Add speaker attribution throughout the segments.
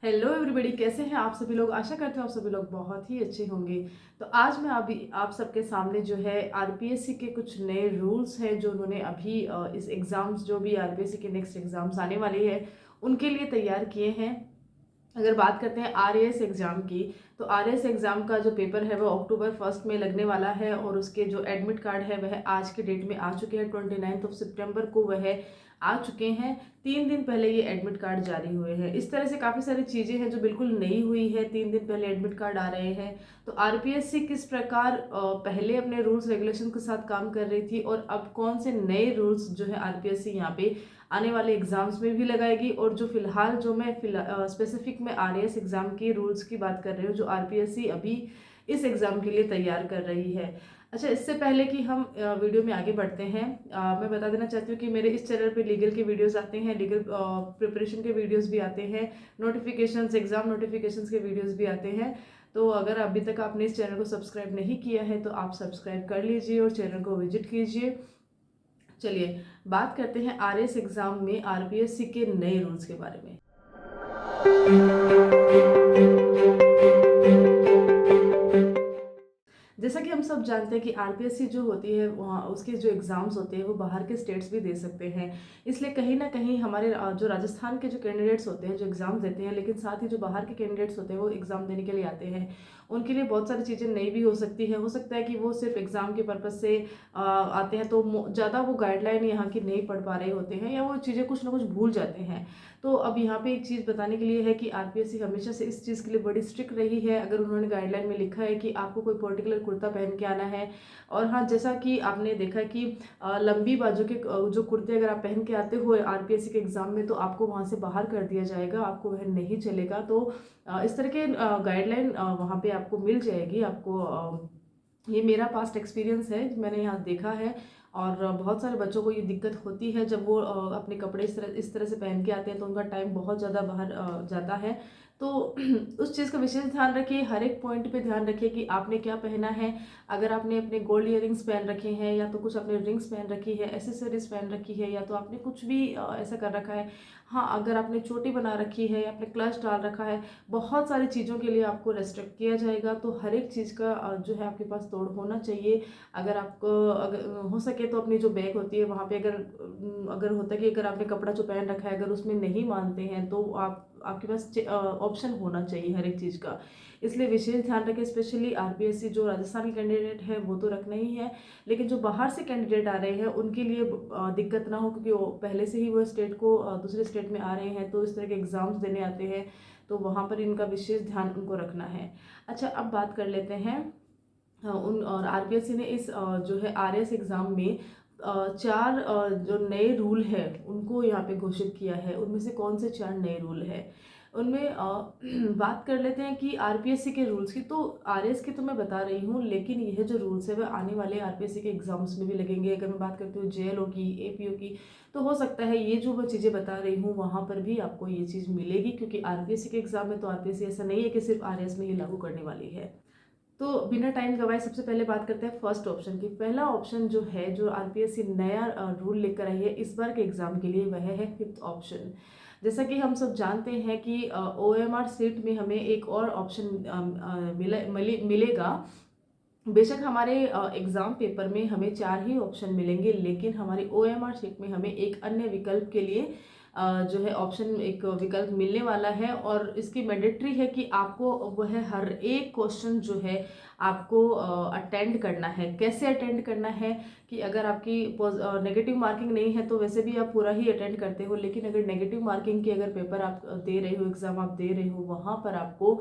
Speaker 1: Hello everybody, कैसे हैं आप सभी लोग। आशा करते हैं आप सभी लोग बहुत ही अच्छे होंगे। तो आज मैं अभी आप सबके सामने जो है आरपीएससी के कुछ नए रूल्स हैं जो उन्होंने अभी इस एग्ज़ाम्स जो भी आरपीएससी के नेक्स्ट एग्ज़ाम्स आने वाले हैं उनके लिए तैयार किए हैं। अगर बात करते हैं आरएएस एग्ज़ाम की, तो आरएएस एग्ज़ाम का जो पेपर है वो अक्टूबर 1 में लगने वाला है और उसके जो एडमिट कार्ड है वह आज के डेट में आ चुके हैं। 29 सितंबर को वह आ चुके हैं। 3 दिन पहले ये एडमिट कार्ड जारी हुए हैं। इस तरह से काफ़ी सारी चीज़ें हैं जो बिल्कुल नई हुई है। 3 दिन पहले एडमिट कार्ड आ रहे हैं। तो आरपीएससी किस प्रकार पहले अपने रूल्स रेगुलेशन के साथ काम कर रही थी और अब कौन से नए रूल्स जो है आरपीएससी यहाँ पे आने वाले एग्जाम्स में भी लगाएगी, और जो फिलहाल जो मैं स्पेसिफिक में आरएएस एग्जाम के रूल्स की बात कर रही हूँ जो आरपीएससी अभी इस एग्जाम के लिए तैयार कर रही है। अच्छा, इससे पहले कि हम वीडियो में आगे बढ़ते हैं, मैं बता देना चाहती हूँ कि मेरे इस चैनल पे लीगल के वीडियोस आते हैं, लीगल प्रिपरेशन के वीडियोस भी आते हैं, नोटिफिकेशंस एग्जाम नोटिफिकेशंस के वीडियोस भी आते हैं। तो अगर अभी तक आपने इस चैनल को सब्सक्राइब नहीं किया है तो आप सब्सक्राइब कर लीजिए और चैनल को विजिट कीजिए। चलिए बात करते हैं आरएस एग्जाम में आरपीएससी के नए रूल्स के बारे में। जैसा कि हम सब जानते हैं कि आरपीएससी जो होती है वहाँ उसके जो एग्ज़ाम्स होते हैं वो बाहर के स्टेट्स भी दे सकते हैं। इसलिए कहीं ना कहीं हमारे जो राजस्थान के जो कैंडिडेट्स होते हैं जो एग्ज़ाम देते हैं, लेकिन साथ ही जो बाहर के कैंडिडेट्स होते हैं वो एग्ज़ाम देने के लिए आते हैं, उनके लिए बहुत सारी चीज़ें नई भी हो सकती है। हो सकता है कि वो सिर्फ एग्ज़ाम के पर्पज़ से आते हैं तो ज़्यादा वो गाइडलाइन यहाँ की नहीं पढ़ पा रहे होते हैं या वो चीज़ें कुछ ना कुछ भूल जाते हैं। तो अब यहाँ पे एक चीज़ बताने के लिए है कि आरपीएससी हमेशा से इस चीज़ के लिए बड़ी स्ट्रिक्ट रही है। अगर उन्होंने गाइडलाइन में लिखा है कि आपको कोई पर्टिकुलर कुर्ता पहन के आना है, और हाँ, जैसा कि आपने देखा कि लंबी बाजू के जो कुर्ते अगर आप पहन के आते हो आरपीएससी के एग्जाम में तो आपको वहाँ से बाहर कर दिया जाएगा, आपको वह नहीं चलेगा। तो इस तरह के गाइडलाइन वहाँ पे आपको मिल जाएगी। आपको ये मेरा पास्ट एक्सपीरियंस है, मैंने यहाँ देखा है। और बहुत सारे बच्चों को ये दिक्कत होती है जब वो अपने कपड़े इस तरह से पहन के आते हैं तो उनका टाइम बहुत ज़्यादा बाहर जाता है। तो उस चीज़ का विशेष ध्यान रखिए, हर एक पॉइंट पे ध्यान रखिए कि आपने क्या पहना है। अगर आपने अपने गोल्ड इयरिंग्स पहन रखे हैं या तो कुछ अपने रिंग्स पहन रखी है, एसेसरीज पहन रखी है, या तो आपने कुछ भी ऐसा कर रखा है। हाँ, अगर आपने चोटी बना रखी है या आपने क्लच डाल रखा है, बहुत सारी चीज़ों के लिए आपको रेस्ट्रिक्ट किया जाएगा। तो हर एक चीज़ का जो है आपके पास तोड़ होना चाहिए। अगर आपको अगर हो सके तो अपनी जो बैग होती है वहाँ पे अगर अगर होता है कि अगर आपने कपड़ा जो पहन रखा है अगर उसमें नहीं मानते हैं तो आपके पास ऑप्शन होना चाहिए हर एक चीज़ का। इसलिए विशेष ध्यान रखें। स्पेशली आरपीएससी जो राजस्थान के कैंडिडेट है वो तो रखना ही है, लेकिन जो बाहर से कैंडिडेट आ रहे हैं उनके लिए दिक्कत ना हो, क्योंकि वो पहले से ही वो स्टेट को दूसरे स्टेट में आ रहे हैं तो इस तरह के एग्ज़ाम्स देने आते हैं, तो वहाँ पर इनका विशेष ध्यान उनको रखना है। अच्छा, अब बात कर लेते हैं उन और आरपीएससी ने इस जो है आरएस एग्ज़ाम में 4 जो नए रूल है उनको यहाँ पे घोषित किया है। उनमें से कौन से 4 नए रूल है उनमें बात कर लेते हैं कि आरपीएससी के रूल्स की। तो आरएस की तो मैं बता रही हूँ, लेकिन यह जो रूल्स है वह आने वाले आरपीएससी के एग्जाम्स में भी लगेंगे। अगर मैं बात करती हूँ जेएलओ की, एपीओ की, तो हो सकता है ये जो मैं चीज़ें बता रही हूँ वहाँ पर भी आपको ये चीज़ मिलेगी, क्योंकि आरपीएससी के एग्जाम में तो आरपीएससी ऐसा नहीं है कि सिर्फ आरएस में ही लागू करने वाली है। तो बिना टाइम गवाए सबसे पहले बात करते हैं फर्स्ट ऑप्शन की। पहला ऑप्शन जो है जो आरपीएससी नया रूल लेकर आई है इस बार के एग्जाम के लिए, वह है 5th ऑप्शन। जैसा कि हम सब जानते हैं कि ओएमआर सीट में हमें एक और ऑप्शन मिलेगा। बेशक हमारे एग्ज़ाम पेपर में हमें 4 ही ऑप्शन मिलेंगे, लेकिन हमारी ओएमआर शीट में हमें एक अन्य विकल्प के लिए जो है ऑप्शन एक विकल्प मिलने वाला है, और इसकी मैंडेटरी है कि आपको वह हर एक क्वेश्चन जो है आपको अटेंड करना है। कैसे अटेंड करना है कि अगर आपकी नेगेटिव मार्किंग नहीं है तो वैसे भी आप पूरा ही अटेंड करते हो, लेकिन अगर नेगेटिव मार्किंग की अगर पेपर आप दे रहे हो, एग्ज़ाम आप दे रहे हो, वहाँ पर आपको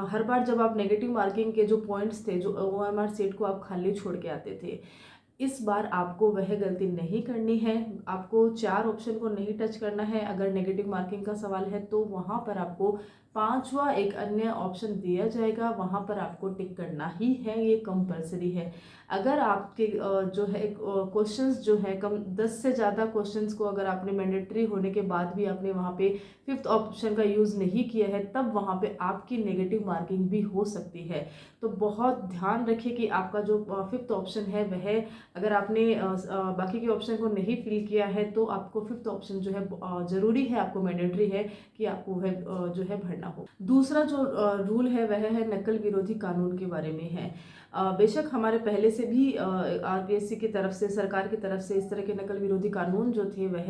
Speaker 1: हर बार जब आप नेगेटिव मार्किंग के जो पॉइंट्स थे जो ओएमआर सीट को आप खाली छोड़ के आते थे, इस बार आपको वह गलती नहीं करनी है। आपको 4 ऑप्शन को नहीं टच करना है। अगर नेगेटिव मार्किंग का सवाल है तो वहाँ पर आपको पांचवा एक अन्य ऑप्शन दिया जाएगा, वहाँ पर आपको टिक करना ही है, ये कंपलसरी है। अगर आपके जो है क्वेश्चंस जो है कम 10 से ज़्यादा क्वेश्चंस को अगर आपने मैंडेटरी होने के बाद भी आपने वहाँ पे फिफ्थ ऑप्शन का यूज़ नहीं किया है, तब वहाँ पे आपकी नेगेटिव मार्किंग भी हो सकती है। तो बहुत ध्यान रखिए कि आपका जो फिफ्थ ऑप्शन है वह, अगर आपने बाकी के ऑप्शन को नहीं फिल किया है तो आपको फिफ्थ ऑप्शन जो है ज़रूरी है, आपको मैंडेटरी है कि आपको वह जो है भरना हो। दूसरा जो रूल है वह है नकल विरोधी कानून के बारे में है। बेशक हमारे पहले से भी आरपीएससी की तरफ से, सरकार की तरफ से इस तरह के नकल विरोधी कानून जो थे वह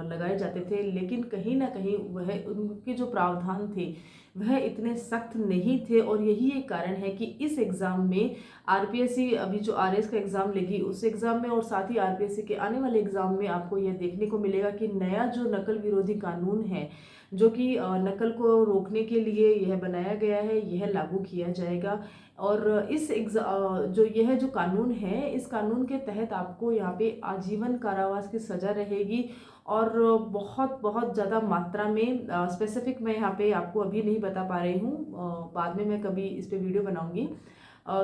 Speaker 1: लगाए जाते थे, लेकिन कहीं ना कहीं वह उनके जो प्रावधान थे वह इतने सख्त नहीं थे। और यही एक कारण है कि इस एग्ज़ाम में आरपीएससी अभी जो आरएस का एग्ज़ाम लेगी उस एग्ज़ाम में और साथ ही आरपीएससी के आने वाले एग्ज़ाम में आपको यह देखने को मिलेगा कि नया जो नकल विरोधी कानून है, जो कि नकल को रोकने के लिए यह बनाया गया है, यह लागू किया जाएगा। और इस जो यह जो कानून है, इस कानून के तहत आपको यहाँ पे आजीवन कारावास की सज़ा रहेगी और बहुत बहुत ज़्यादा मात्रा में, स्पेसिफिक मैं यहाँ पे आपको अभी नहीं बता पा रही हूँ, बाद में मैं कभी इस पे वीडियो बनाऊँगी।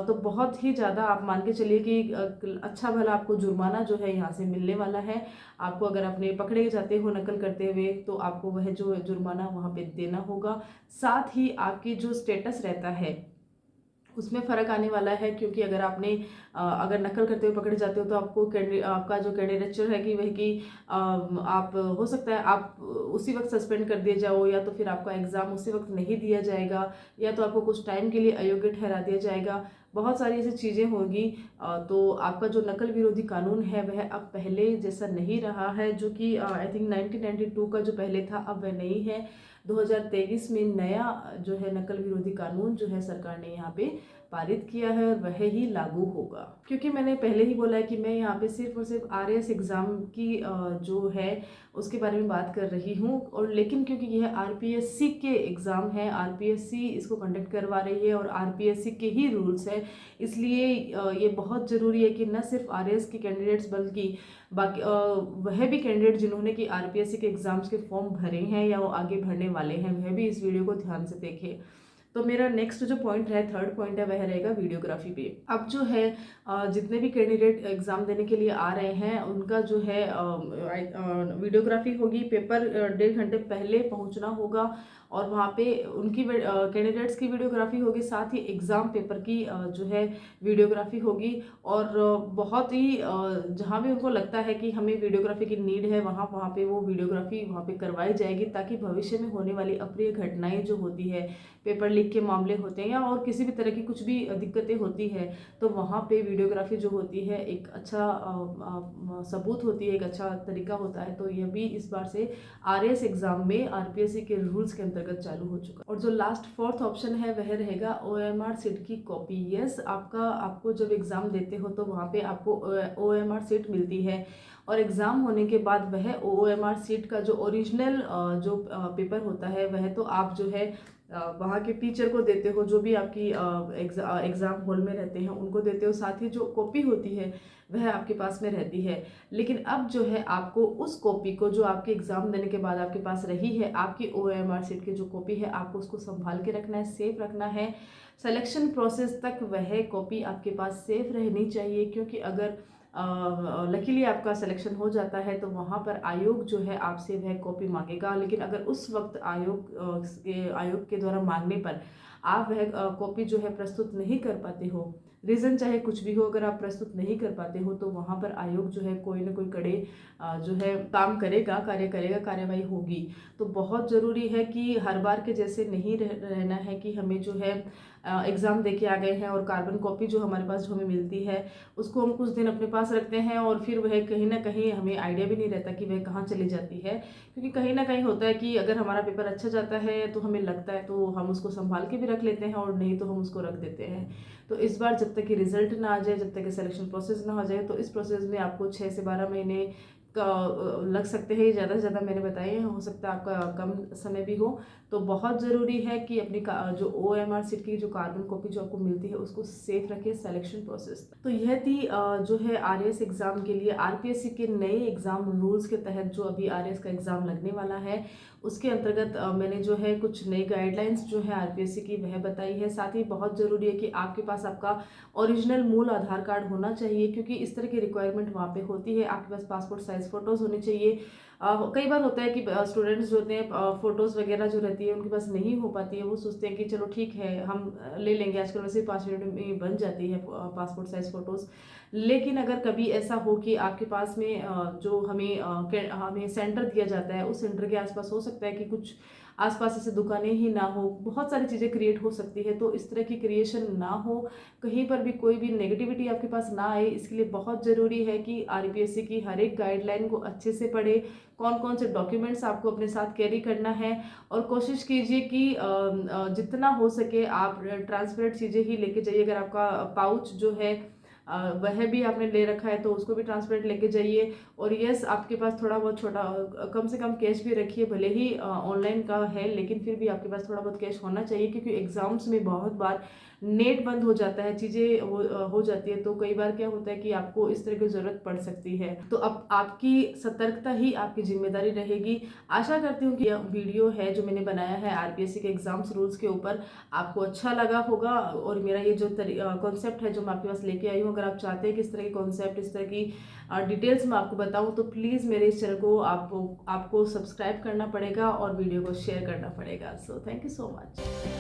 Speaker 1: तो बहुत ही ज़्यादा आप मान के चलिए कि अच्छा भला आपको जुर्माना जो है यहाँ से मिलने वाला है। आपको अगर अपने पकड़े जाते हो नकल करते हुए तो आपको वह जो जुर्माना वहाँ पे देना होगा। साथ ही आपकी जो स्टेटस रहता है उसमें फ़र्क आने वाला है, क्योंकि अगर आपने अगर नकल करते हुए पकड़े जाते हो तो आपको आपका जो कैंडिडेचर है कि वह कि आप हो सकता है आप उसी वक्त सस्पेंड कर दिए जाओ, या तो फिर आपका एग्ज़ाम उसी वक्त नहीं दिया जाएगा, या तो आपको कुछ टाइम के लिए अयोग्य ठहरा दिया जाएगा। बहुत सारी ऐसी चीज़ें होंगी। तो आपका जो नकल विरोधी कानून है वह अब पहले जैसा नहीं रहा है, जो कि आई थिंक 1992 का जो पहले था अब वह नहीं है। 2023 में नया जो है नकल विरोधी कानून जो है सरकार ने यहाँ पे पारित किया है और वह ही लागू होगा। क्योंकि मैंने पहले ही बोला है कि मैं यहाँ पे सिर्फ और सिर्फ आरएएस एग्ज़ाम की जो है उसके बारे में बात कर रही हूँ, और लेकिन क्योंकि यह आरपीएससी के एग्ज़ाम है, आरपीएससी इसको कंडक्ट करवा रही है और आरपीएससी के ही रूल्स है, इसलिए ये बहुत ज़रूरी है कि न सिर्फ आरएएस के कैंडिडेट्स बल्कि बाकी वह भी कैंडिडेट जिन्होंने कि आरपीएससी के एग्ज़ाम्स के फॉर्म भरे हैं या वो आगे भरने वाले हैं, वह भी इस वीडियो को ध्यान से देखें। तो मेरा नेक्स्ट जो पॉइंट है, थर्ड पॉइंट है, वह रहेगा वीडियोग्राफी पे। अब जो है जितने भी कैंडिडेट एग्ज़ाम देने के लिए आ रहे हैं उनका जो है वीडियोग्राफी होगी। पेपर 1.5 घंटे पहले पहुंचना होगा और वहाँ पे उनकी कैंडिडेट्स की वीडियोग्राफी होगी, साथ ही एग्ज़ाम पेपर की जो है वीडियोग्राफी होगी। और बहुत ही जहाँ भी उनको लगता है कि हमें वीडियोग्राफी की नीड है वहाँ पे वो वीडियोग्राफी वहाँ पे करवाई जाएगी, ताकि भविष्य में होने वाली अप्रिय घटनाएं जो होती है, पेपर लीक के मामले होते हैं या और किसी भी तरह की कुछ भी दिक्कतें होती है, तो वहाँ पे वीडियोग्राफी जो होती है एक अच्छा सबूत होती है, एक अच्छा तरीका होता है। तो यह भी इस बार से आरएएस एग्ज़ाम में आरपीएससी के रूल्स के अंतर्गत चालू हो चुका। और जो लास्ट फोर्थ ऑप्शन है वह रहेगा ओएमआर सीट की कॉपी। यस, आपको जब एग्ज़ाम देते हो तो वहाँ पे आपको ओएमआर सीट मिलती है, और एग्ज़ाम होने के बाद वह ओएमआर सीट का जो ओरिजिनल जो पेपर होता है वह तो आप जो है वहाँ के टीचर को देते हो, जो भी आपकी एग्ज़ाम हॉल में रहते हैं उनको देते हो, साथ ही जो कॉपी होती है वह आपके पास में रहती है। लेकिन अब जो है आपको उस कॉपी को, जो आपके एग्ज़ाम देने के बाद आपके पास रही है, आपकी ओएमआर सीट की जो कॉपी है, आपको उसको संभाल के रखना है, सेफ रखना है। सिलेक्शन प्रोसेस तक वह कॉपी आपके पास सेफ रहनी चाहिए, क्योंकि अगर लकीली आपका सिलेक्शन हो जाता है तो वहाँ पर आयोग जो है आपसे वह कॉपी मांगेगा। लेकिन अगर उस वक्त आयोग के द्वारा मांगने पर आप वह कॉपी जो है प्रस्तुत नहीं कर पाते हो, रीज़न चाहे कुछ भी हो, अगर आप प्रस्तुत नहीं कर पाते हो तो वहाँ पर आयोग जो है कोई ना कोई कड़े जो है काम करेगा, कार्यवाही होगी। तो बहुत ज़रूरी है कि हर बार के जैसे नहीं रहना है कि हमें जो है एग्ज़ाम दे के आ गए हैं और कार्बन कॉपी जो हमारे पास जो हमें मिलती है उसको हम कुछ दिन अपने पास रखते हैं और फिर वह कहीं ना कहीं हमें आइडिया भी नहीं रहता कि वह कहाँ चली जाती है। क्योंकि कहीं ना कहीं होता है कि अगर हमारा पेपर अच्छा जाता है तो हमें लगता है तो हम उसको संभाल के भी रख लेते हैं, और नहीं तो हम उसको रख देते हैं। तो इस बार जब तक कि रिजल्ट ना आ जाए, जब तक कि सिलेक्शन प्रोसेस ना हो जाए, तो इस प्रोसेस में आपको 6 से 12 महीने लग सकते हैं, ज़्यादा से ज़्यादा मैंने बताए हैं, हो सकता है आपका कम समय भी हो। तो बहुत ज़रूरी है कि अपनी जो OMR सीट की जो कार्बन कॉपी जो आपको मिलती है उसको सेफ रखिए सिलेक्शन प्रोसेस। तो यह थी जो है RAS एग्ज़ाम के लिए RPSC के नए एग्ज़ाम रूल्स के तहत जो अभी RAS का एग्ज़ाम लगने वाला है, उसके अंतर्गत मैंने जो है कुछ नई गाइडलाइंस जो है RPSC की वह बताई है। साथ ही बहुत ज़रूरी है कि आपके पास आपका ओरिजिनल मूल आधार कार्ड होना चाहिए, क्योंकि इस तरह की रिक्वायरमेंट वहाँ पे होती है। आपके पास पासपोर्ट साइज़ फ़ोटोज़ होनी चाहिए। कई बार होता है कि स्टूडेंट्स जो होते हैं फ़ोटोज़ वगैरह जो रहती है उनके पास नहीं हो पाती है। वो सोचते हैं कि चलो ठीक है, हम ले लेंगे, आजकल वैसे ही 5 मिनट में बन जाती है पासपोर्ट साइज़ फ़ोटोज़। लेकिन अगर कभी ऐसा हो कि आपके पास में जो हमें सेंटर दिया जाता है, उस सेंटर के आसपास हो सकता है कि कुछ आसपास ऐसे दुकानें ही ना हो, बहुत सारी चीज़ें क्रिएट हो सकती है। तो इस तरह की क्रिएशन ना हो, कहीं पर भी कोई भी नेगेटिविटी आपके पास ना आए, इसके लिए बहुत ज़रूरी है कि RPSC की हर एक गाइडलाइन को अच्छे से पढ़े। कौन कौन से डॉक्यूमेंट्स आपको अपने साथ कैरी करना है, और कोशिश कीजिए कि जितना हो सके आप ट्रांसपेरेंट चीज़ें ही लेके जाइए। अगर आपका पाउच जो है वह भी आपने ले रखा है तो उसको भी ट्रांसपेरेंट लेके जाइए। और यस, आपके पास थोड़ा बहुत छोटा कम से कम कैश भी रखिए, भले ही ऑनलाइन का है लेकिन फिर भी आपके पास थोड़ा बहुत कैश होना चाहिए, क्योंकि एग्जाम्स में बहुत बार नेट बंद हो जाता है, चीज़ें हो जाती है। तो कई बार क्या होता है कि आपको इस तरह की ज़रूरत पड़ सकती है। तो अब आपकी सतर्कता ही आपकी जिम्मेदारी रहेगी। आशा करती हूँ कि यह वीडियो है जो मैंने बनाया है RPSC के एग्जाम्स रूल्स के ऊपर, आपको अच्छा लगा होगा। और मेरा ये जो कॉन्सेप्ट है जो मैं आपके पास लेके आई हूँ, अगर आप चाहते हैं कि इस तरह की कॉन्सेप्ट, इस तरह की डिटेल्स मैं आपको बताऊँ, तो प्लीज़ मेरे इस चैनल को आपको सब्सक्राइब करना पड़ेगा और वीडियो को शेयर करना पड़ेगा। So thank you so much.